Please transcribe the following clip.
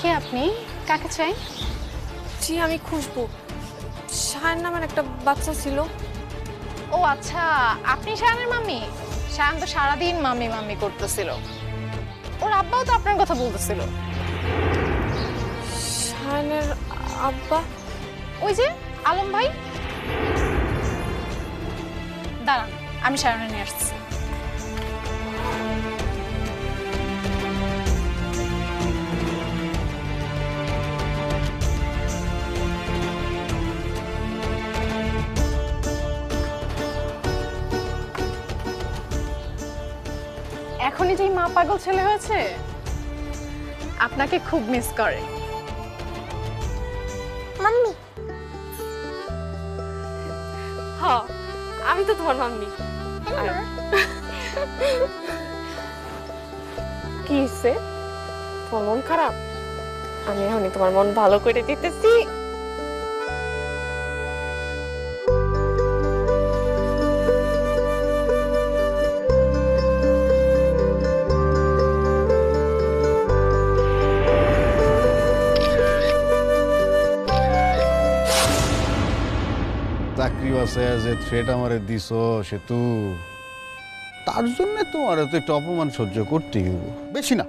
কে আপনি? কাকে চাই? জি আমি খুশবু। শায়ন নামের একটা বাচ্চা ছিল। ও আচ্ছা, আপনি শায়নের মাম্মি? শায়ন তো সারাদিন মাম্মি মাম্মি করতেছিল। ওর আব্বাও তো আপনার কথা বলতেছিল। শায়নের আব্বা? ওই যে আলম ভাই। দাঁড়ান, আমি শায়নে নিয়ে আসছি। এখনই যেই মা পাগল ছেলে হয়েছে, আপনাকে খুব মিস করে। মাম্মি। হ্যাঁ, আমি তো তোমার মাম্মি। কি হইছে? তোমার মন খারাপ? আমি এখনই তোমার মন ভালো করে দিতেছি। চাকরি আছে যে থ্রেট আমারে দিছ সেতু, তার জন্য তোমার তো একটু অপমান সহ্য করতেই হইব, বেশি না।